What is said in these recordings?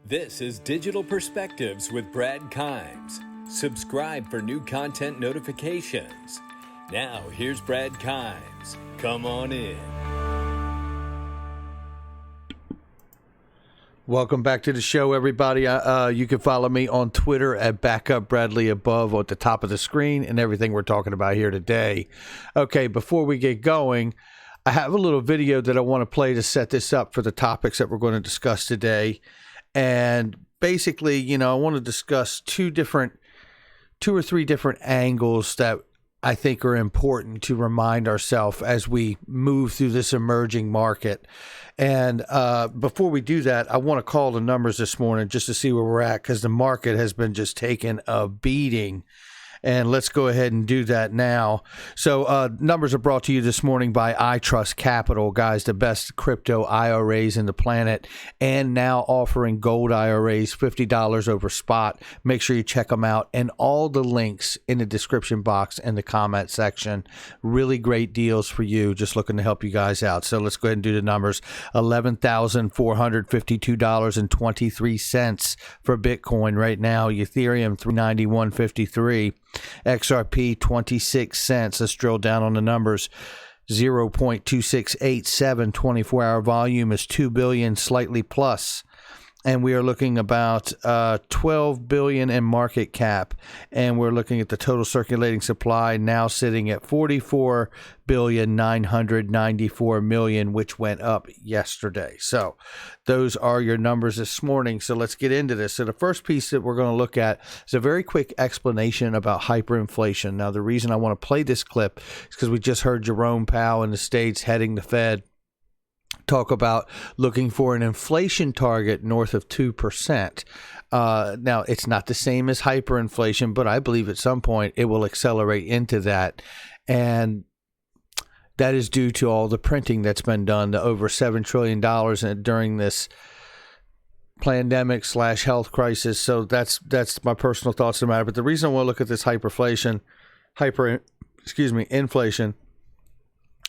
This is Digital Perspectives with Brad Kimes. Subscribe for new content notifications. Now, here's Brad Kimes. Come on in. Welcome back to the show, everybody. You can follow me on Twitter at BackupBradleyAbove at the top of the screen and everything we're talking about here today. Okay, before we get going, I have a little video that I want to play to set this up for the topics that we're going to discuss today. And basically, I want to discuss two or three different angles that I think are important to remind ourselves as we move through this emerging market. And before we do that, I want to call the numbers this morning just to see where we're at, because the market has been just taking a beating. And let's go ahead and do that now. So numbers are brought to you this morning by iTrust Capital, guys, the best crypto IRAs in the planet, and now offering gold IRAs $50 over spot. Make sure you check them out, and all the links in the description box and the comment section. Really great deals for you, just looking to help you guys out. So let's go ahead and do the numbers. $11,452.23 for Bitcoin right now. Ethereum $391.53. XRP 26 cents. Let's drill down on the numbers. 0.2687 24-hour volume is 2 billion, slightly plus. And we are looking about 12 billion in market cap. And we're looking at the total circulating supply now sitting at 44,994,000,000, which went up yesterday. So those are your numbers this morning. So let's get into this. So the first piece that we're going to look at is a very quick explanation about hyperinflation. Now, the reason I want to play this clip is because we just heard Jerome Powell in the States heading the Fed talk about looking for an inflation target north of 2%. Now, it's not the same as hyperinflation, but I believe at some point it will accelerate into that. And that is due to all the printing that's been done, the over $7 trillion during this pandemic / health crisis. So that's my personal thoughts on the matter. But the reason I want to look at this inflation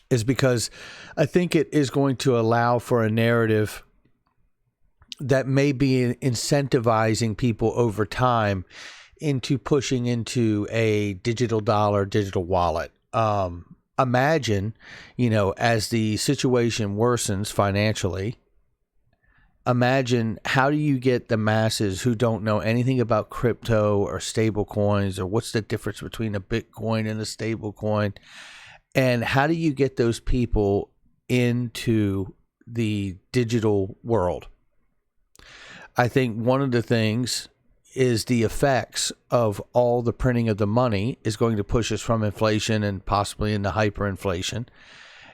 is because I think it is going to allow for a narrative that may be incentivizing people over time into pushing into a digital dollar, digital wallet. Imagine, as the situation worsens financially, imagine how do you get the masses who don't know anything about crypto or stable coins, or what's the difference between a Bitcoin and a stable coin? And how do you get those people into the digital world? I think one of the things is the effects of all the printing of the money is going to push us from inflation and possibly into hyperinflation.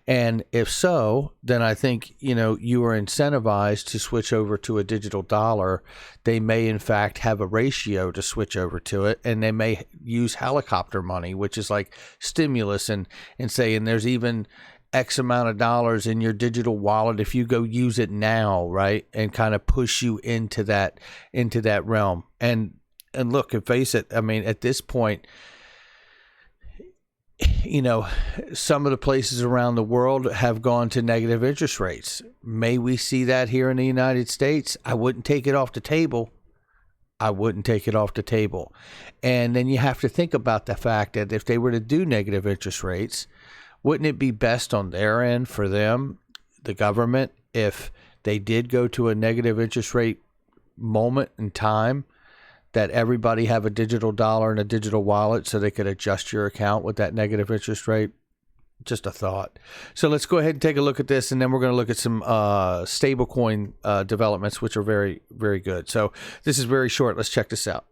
And if so, then I think, you are incentivized to switch over to a digital dollar. They may, in fact, have a ratio to switch over to it, and they may use helicopter money, which is like stimulus, and saying there's even X amount of dollars in your digital wallet if you go use it now, right? And kind of push you into that realm. And look, and face it, I mean, at this point, some of the places around the world have gone to negative interest rates. May we see that here in the United States? I wouldn't take it off the table. And then you have to think about the fact that if they were to do negative interest rates, wouldn't it be best on their end for them, the government, if they did go to a negative interest rate moment in time, that everybody have a digital dollar and a digital wallet so they could adjust your account with that negative interest rate? Just a thought. So let's go ahead and take a look at this, and then we're going to look at some stablecoin developments, which are very, very good. So this is very short. Let's check this out.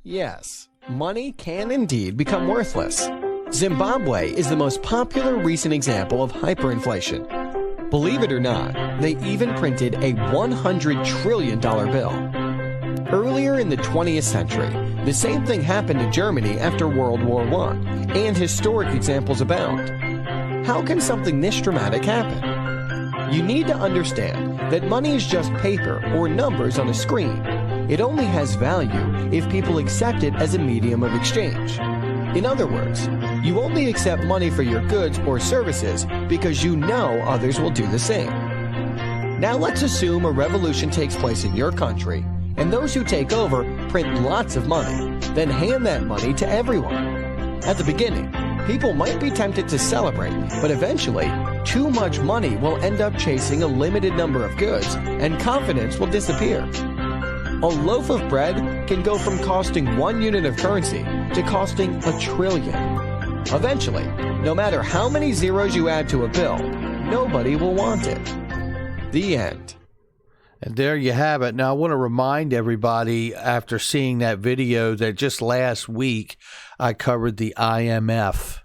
Yes, money can indeed become worthless. Zimbabwe is the most popular recent example of hyperinflation. Believe it or not, they even printed a $100 trillion bill. Earlier in the 20th century, the same thing happened to Germany after World War I, and historic examples abound. How can something this dramatic happen? You need to understand that money is just paper or numbers on a screen. It only has value if people accept it as a medium of exchange. In other words, you only accept money for your goods or services because you know others will do the same. Now let's assume a revolution takes place in your country, and those who take over print lots of money, then hand that money to everyone. At the beginning, people might be tempted to celebrate, but eventually, too much money will end up chasing a limited number of goods, and confidence will disappear. A loaf of bread can go from costing 1 unit of currency to costing $1 trillion. Eventually, no matter how many zeros you add to a bill, nobody will want it. The end. And there you have it. Now, I want to remind everybody, after seeing that video, that just last week I covered the IMF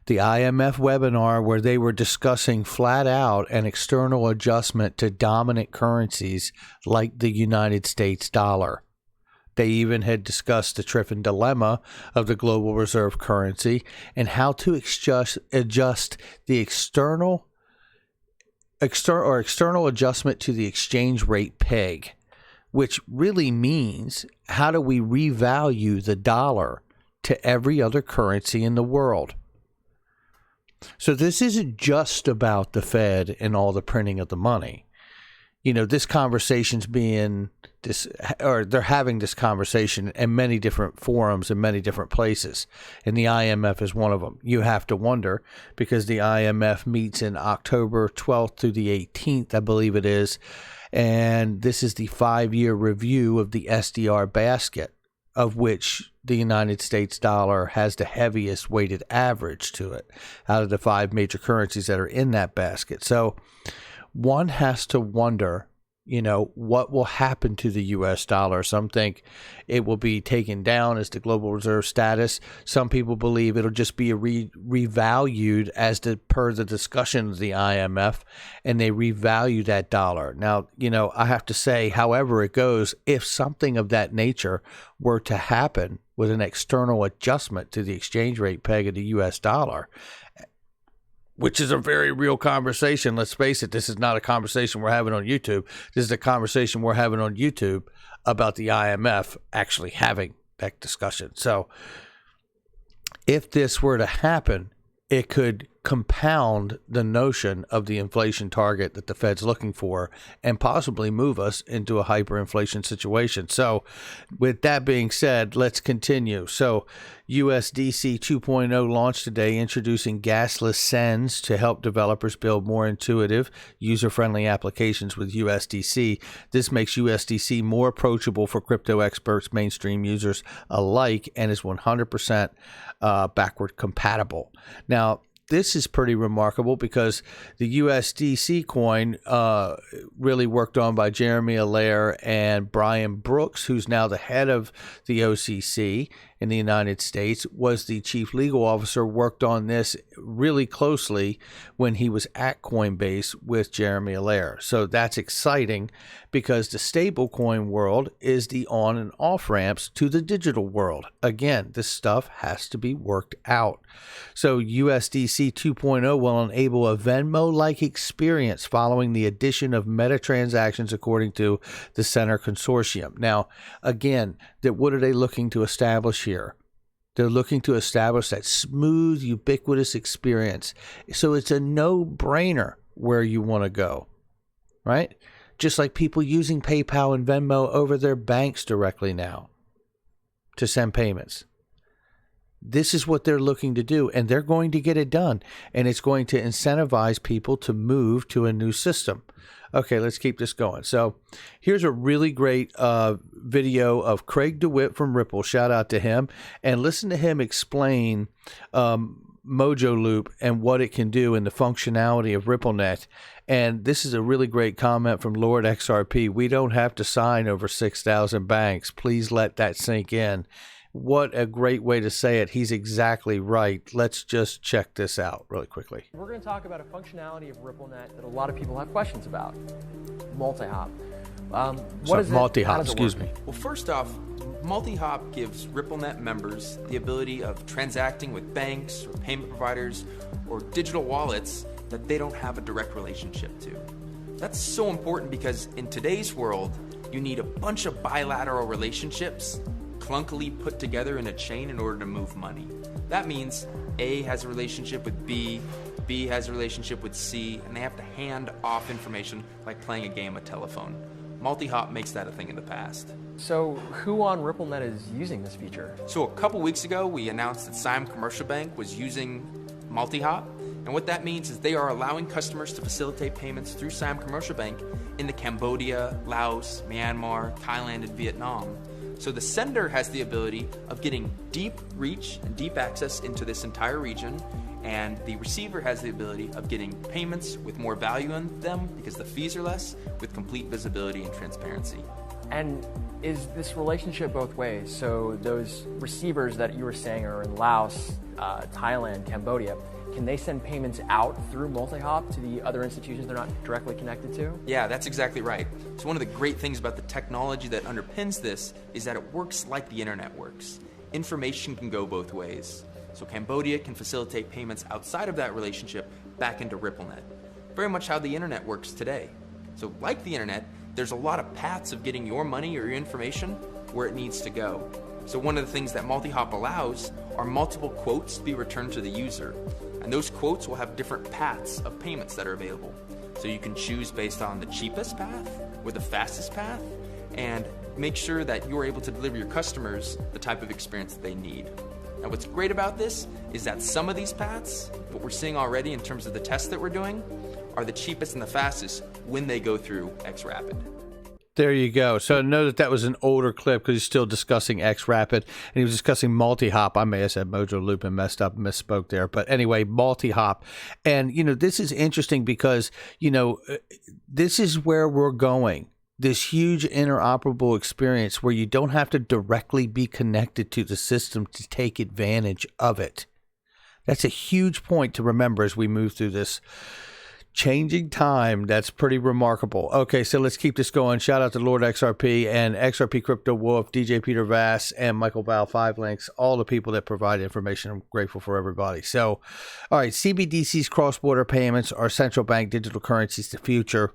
webinar, where they were discussing flat out an external adjustment to dominant currencies like the United States dollar. They even had discussed the Triffin dilemma of the global reserve currency and how to adjust the external adjustment to the exchange rate peg, which really means how do we revalue the dollar to every other currency in the world. So this isn't just about the Fed and all the printing of the money. You know, this conversation's they're having this conversation in many different forums in many different places, and the IMF is one of them. You have to wonder, because the IMF meets in October 12th through the 18th, I believe it is, and this is the 5-year review of the SDR basket, of which the United States dollar has the heaviest weighted average to it out of the 5 major currencies that are in that basket. So one has to wonder, you know, what will happen to the U.S. dollar. Some think it will be taken down as the global reserve status. Some people believe it'll just be revalued as per the discussion of the IMF, and they revalue that dollar. Now, you know, I have to say, however it goes, if something of that nature were to happen with an external adjustment to the exchange rate peg of the U.S. dollar, which is a very real conversation. Let's face it, this is not a conversation we're having on YouTube. This is a conversation we're having on YouTube about the IMF actually having that discussion. So if this were to happen, it could compound the notion of the inflation target that the Fed's looking for and possibly move us into a hyperinflation situation. So with that being said, let's continue. So USDC 2.0 launched today, introducing gasless sends to help developers build more intuitive, user-friendly applications with USDC. This makes USDC more approachable for crypto experts, mainstream users alike, and is 100% backward compatible. Now, this is pretty remarkable because the USDC coin, really worked on by Jeremy Allaire and Brian Brooks, who's now the head of the OCC in the United States, was the chief legal officer, worked on this really closely when he was at Coinbase with Jeremy Allaire. So that's exciting because the stablecoin world is the on and off ramps to the digital world. Again, this stuff has to be worked out. So USDC 2.0 will enable a Venmo-like experience following the addition of meta transactions, according to the Center Consortium. Now, again, what are they looking to establish here? They're looking to establish that smooth, ubiquitous experience. So it's a no-brainer where you want to go, right? Just like people using PayPal and Venmo over their banks directly now to send payments. This is what they're looking to do, and they're going to get it done, and it's going to incentivize people to move to a new system. Okay, let's keep this going. So here's a really great video of Craig DeWitt from Ripple. Shout out to him. And listen to him explain Mojo Loop and what it can do and the functionality of RippleNet. And this is a really great comment from Lord XRP. We don't have to sign over 6,000 banks. Please let that sink in. What a great way to say it. He's exactly right. Let's just check this out really quickly. We're going to talk about a functionality of RippleNet that a lot of people have questions about. Multihop. What is it? Multihop, excuse me. Well, first off, multihop gives RippleNet members the ability of transacting with banks or payment providers or digital wallets that they don't have a direct relationship to. That's so important because in today's world, you need a bunch of bilateral relationships clunkily put together in a chain in order to move money. That means A has a relationship with B, B has a relationship with C, and they have to hand off information like playing a game of telephone. Multihop makes that a thing in the past. So who on RippleNet is using this feature? So a couple weeks ago, we announced that Siam Commercial Bank was using multihop, and what that means is they are allowing customers to facilitate payments through Siam Commercial Bank into Cambodia, Laos, Myanmar, Thailand, and Vietnam. So the sender has the ability of getting deep reach and deep access into this entire region, and the receiver has the ability of getting payments with more value in them because the fees are less, with complete visibility and transparency. And is this relationship both ways? So those receivers that you were saying are in Laos, Thailand, Cambodia, can they send payments out through multihop to the other institutions they're not directly connected to? Yeah, that's exactly right. So one of the great things about the technology that underpins this is that it works like the internet works. Information can go both ways. So Cambodia can facilitate payments outside of that relationship back into RippleNet. Very much how the internet works today. So like the internet, there's a lot of paths of getting your money or your information where it needs to go. So one of the things that multihop allows are multiple quotes to be returned to the user. And those quotes will have different paths of payments that are available. So you can choose based on the cheapest path or the fastest path, and make sure that you're able to deliver your customers the type of experience that they need. Now what's great about this is that some of these paths, what we're seeing already in terms of the tests that we're doing, are the cheapest and the fastest when they go through XRapid. There you go. So know that was an older clip because he's still discussing XRapid, and he was discussing multi-hop. I may have said Mojo Loop and misspoke there. But anyway, multi-hop. And, this is interesting because, this is where we're going. This huge interoperable experience where you don't have to directly be connected to the system to take advantage of it. That's a huge point to remember as we move through this changing time. That's pretty remarkable. Okay, so let's keep this going. Shout out to Lord XRP and XRP Crypto Wolf, DJ Peter Vass, and Michael Val, 5 links, all the people that provide information. I'm grateful for everybody. So, all right, CBDC's cross-border payments are central bank digital currencies the future.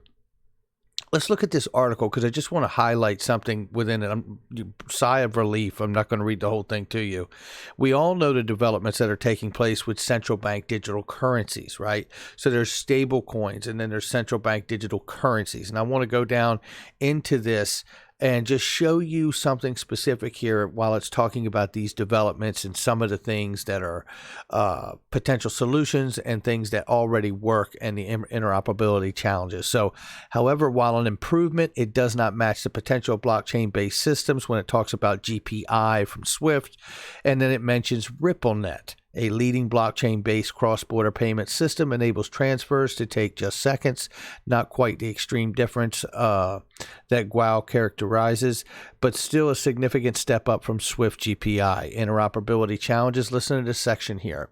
Let's look at this article because I just want to highlight something within it. Sigh of relief. I'm not going to read the whole thing to you. We all know the developments that are taking place with central bank digital currencies, right? So there's stable coins and then there's central bank digital currencies. And I want to go down into this and just show you something specific here while it's talking about these developments and some of the things that are potential solutions and things that already work and the interoperability challenges. So, however, while an improvement, it does not match the potential blockchain-based systems when it talks about GPI from Swift, and then it mentions RippleNet. A leading blockchain-based cross-border payment system enables transfers to take just seconds, not quite the extreme difference that GUAO characterizes, but still a significant step up from Swift GPI. Interoperability challenges. Listen to this section here.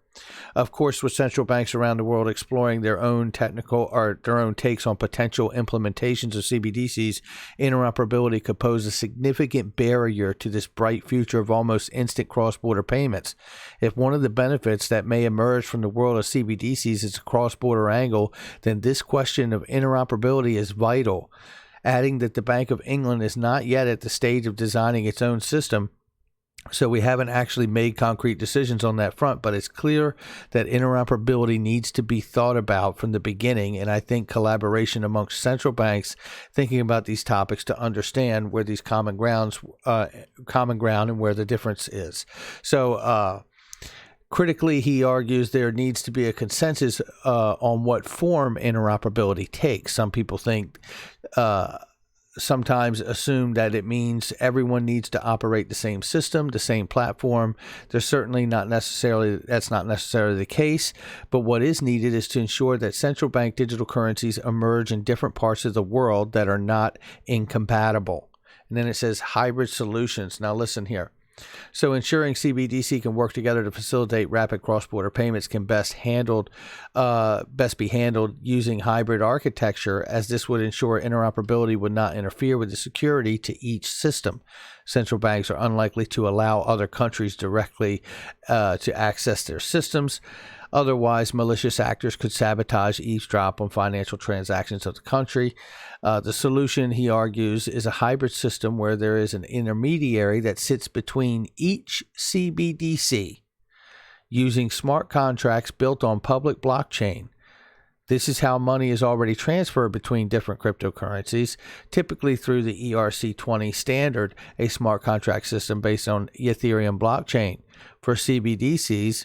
Of course, with central banks around the world exploring their own technical or their own takes on potential implementations of CBDCs, interoperability could pose a significant barrier to this bright future of almost instant cross-border payments. If one of the benefits that may emerge from the world of CBDCs is a cross-border angle, then this question of interoperability is vital. Adding that the Bank of England is not yet at the stage of designing its own system, so we haven't actually made concrete decisions on that front, but it's clear that interoperability needs to be thought about from the beginning, and I think collaboration amongst central banks thinking about these topics to understand where these common ground and where the difference is. So critically, he argues there needs to be a consensus on what form interoperability takes. Some people think sometimes assume that it means everyone needs to operate the same system, the same platform. That's not necessarily the case, but what is needed is to ensure that central bank digital currencies emerge in different parts of the world that are not incompatible. And then it says hybrid solutions. Now listen here. So ensuring CBDC can work together to facilitate rapid cross-border payments can best be handled using hybrid architecture, as this would ensure interoperability would not interfere with the security to each system. Central banks are unlikely to allow other countries directly to access their systems. Otherwise, malicious actors could sabotage, eavesdrop on financial transactions of the country. The solution, he argues, is a hybrid system where there is an intermediary that sits between each CBDC, using smart contracts built on public blockchain. This is how money is already transferred between different cryptocurrencies, typically through the ERC-20 standard, a smart contract system based on Ethereum blockchain. For CBDCs,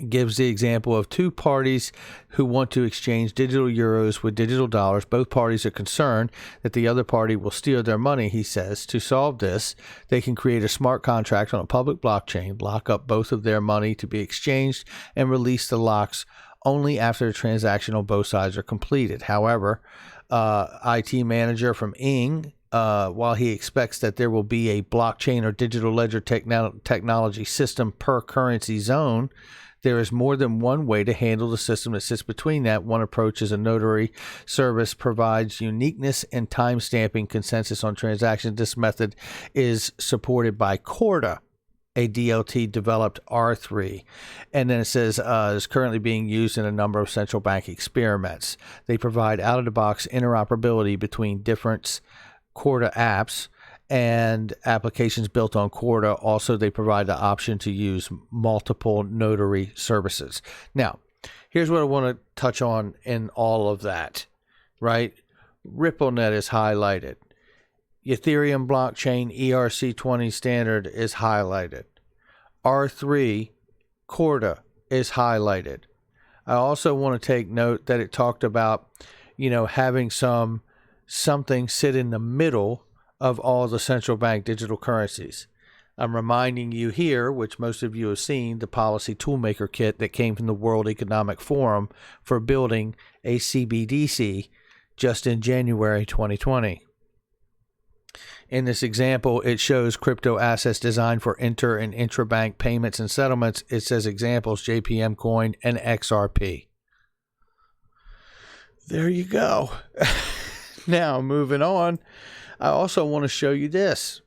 gives the example of two parties who want to exchange digital euros with digital dollars. Both parties are concerned that the other party will steal their money, he says. To solve this, they can create a smart contract on a public blockchain, lock up both of their money to be exchanged, and release the locks only after the transaction on both sides are completed. However, IT manager from Ing, while he expects that there will be a blockchain or digital ledger technology system per currency zone, there is more than one way to handle the system that sits between that. One approach is a notary service provides uniqueness and time-stamping consensus on transactions. This method is supported by Corda, a DLT-developed R3. And then it says is currently being used in a number of central bank experiments. They provide out-of-the-box interoperability between different Corda apps and applications built on Corda. Also, they provide the option to use multiple notary services. Now, here's what I want to touch on in all of that, right? RippleNet is highlighted. Ethereum blockchain ERC-20 standard is highlighted. R3 Corda is highlighted. I also want to take note that it talked about, having something sit in the middle of all the central bank digital currencies. I'm reminding you here, which most of you have seen, the policy toolmaker kit that came from the World Economic Forum for building a CBDC just in January 2020. In this example, it shows crypto assets designed for inter and intrabank payments and settlements. It says examples, JPM coin and XRP. There you go. Now, moving on, I also want to show you this.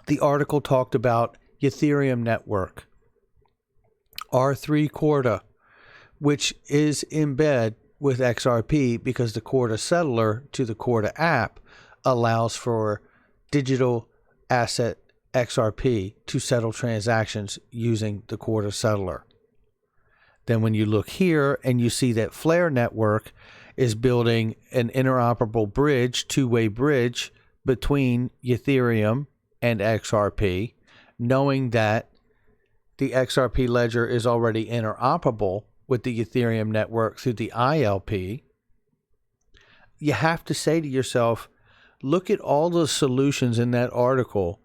The article talked about Ethereum network, R3 Corda, which is in bed with XRP because the Corda settler to the Corda app allows for digital asset XRP to settle transactions using the Corda settler. Then when you look here and you see that Flare Network is building an interoperable bridge, two-way bridge between Ethereum and XRP, knowing that the XRP ledger is already interoperable with the Ethereum network through the ILP, you have to say to yourself, look at all the solutions in that article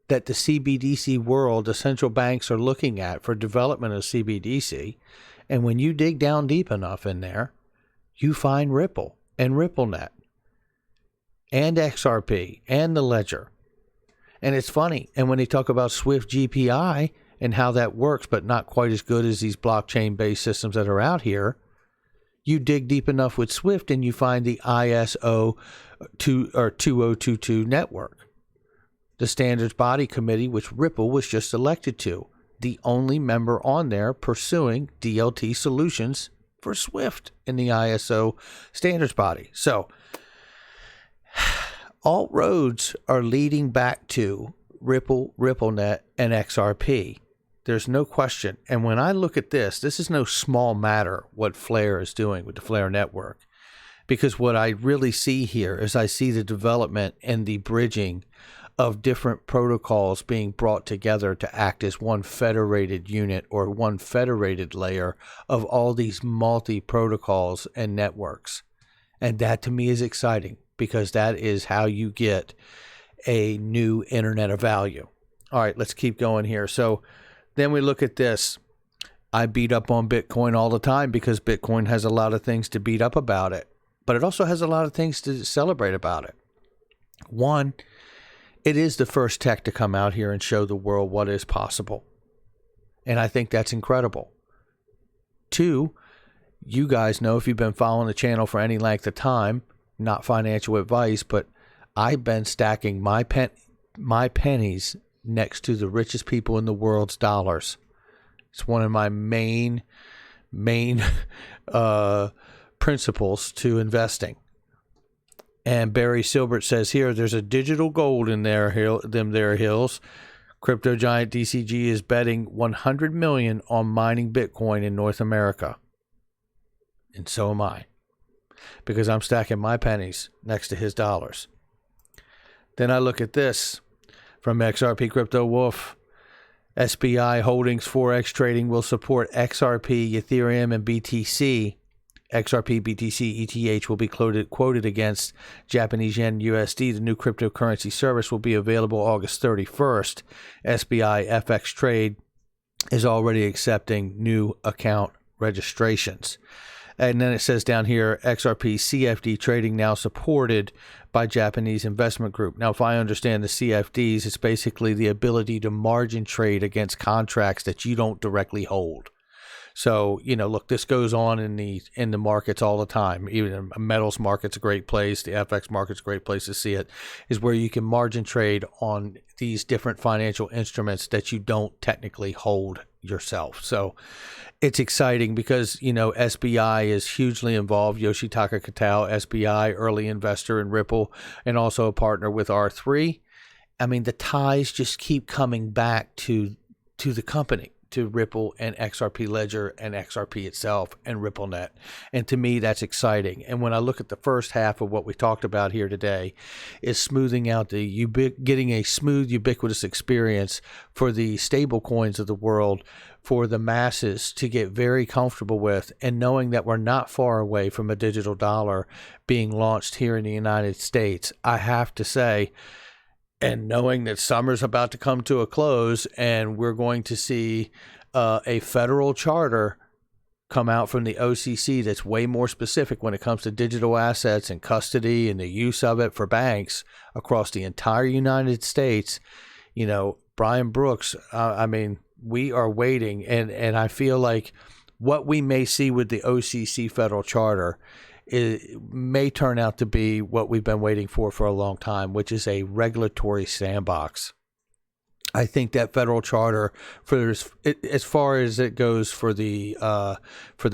that the CBDC world, the central banks are looking at for development of CBDC. And when you dig down deep enough in there, you find Ripple and RippleNet and XRP and the ledger. And it's funny. And when they talk about Swift GPI and how that works, but not quite as good as these blockchain-based systems that are out here, you dig deep enough with Swift and you find the ISO 2022 network, the standards body committee, which Ripple was just elected to, the only member on there pursuing DLT solutions for Swift in the ISO standards body. So all roads are leading back to Ripple, RippleNet, and XRP. There's no question. And when I look at this is no small matter what Flare is doing with the Flare network. Because what I really see here is I see the development and the bridging of different protocols being brought together to act as one federated unit or one federated layer of all these multi-protocols and networks. And that to me is exciting because that is how you get a new internet of value. All right, let's keep going here. So then we look at this. I beat up on Bitcoin all the time because Bitcoin has a lot of things to beat up about it, but it also has a lot of things to celebrate about it. One, it is the first tech to come out here and show the world what is possible. And I think that's incredible. Two, you guys know if you've been following the channel for any length of time, not financial advice, but I've been stacking my pennies next to the richest people in the world's dollars. It's one of my main principles to investing. And Barry Silbert says here, there's a digital gold in them there hills. Crypto giant DCG is betting $100 million on mining Bitcoin in North America. And so am I, because I'm stacking my pennies next to his dollars. Then I look at this from XRP Crypto Wolf. SBI Holdings Forex Trading will support XRP, Ethereum, and BTC. XRP, BTC, ETH will be quoted against Japanese yen USD. The new cryptocurrency service will be available August 31st. SBI FX Trade is already accepting new account registrations. And then it says down here, XRP CFD trading now supported by Japanese investment group. Now, if I understand the CFDs, it's basically the ability to margin trade against contracts that you don't directly hold. So, look, this goes on in the markets all the time. Even the metals market's a great place. The FX market's a great place to see it, is where you can margin trade on these different financial instruments that you don't technically hold yourself. So it's exciting because, SBI is hugely involved. Yoshitaka Kitao, SBI, early investor in Ripple, and also a partner with R3. I mean, the ties just keep coming back to the company, to Ripple and XRP Ledger and XRP itself and RippleNet. And to me, that's exciting. And when I look at the first half of what we talked about here today, is smoothing out getting a smooth, ubiquitous experience for the stable coins of the world, for the masses to get very comfortable with, and knowing that we're not far away from a digital dollar being launched here in the United States. I have to say, and knowing that summer's about to come to a close and we're going to see a federal charter come out from the OCC that's way more specific when it comes to digital assets and custody and the use of it for banks across the entire United States, Brian Brooks, we are waiting. And I feel like what we may see with the OCC federal charter may turn out to be what we've been waiting for a long time, which is a regulatory sandbox. I think that federal charter, as far as it goes for the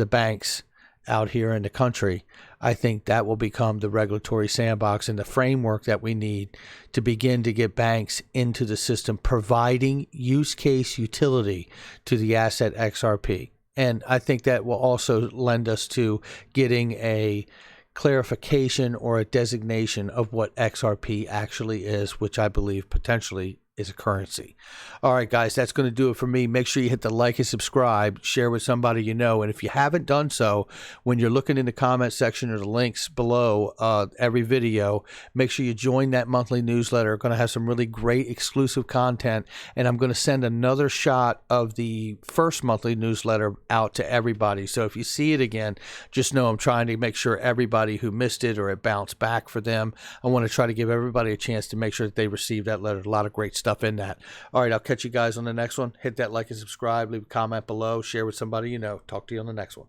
banks out here in the country, I think that will become the regulatory sandbox and the framework that we need to begin to get banks into the system, providing use case utility to the asset XRP. And I think that will also lend us to getting a clarification or a designation of what XRP actually is, which I believe potentially is a currency. All right, guys, that's going to do it for me. Make sure you hit the like and subscribe, share with somebody you know. And if you haven't done so, when you're looking in the comment section or the links below every video, make sure you join that monthly newsletter. We're going to have some really great exclusive content. And I'm going to send another shot of the first monthly newsletter out to everybody. So if you see it again, just know I'm trying to make sure everybody who missed it or it bounced back for them, I want to try to give everybody a chance to make sure that they receive that letter. A lot of great stuff in that. All right, I'll catch you guys on the next one. Hit that like and subscribe, leave a comment below, share with somebody you know. Talk to you on the next one.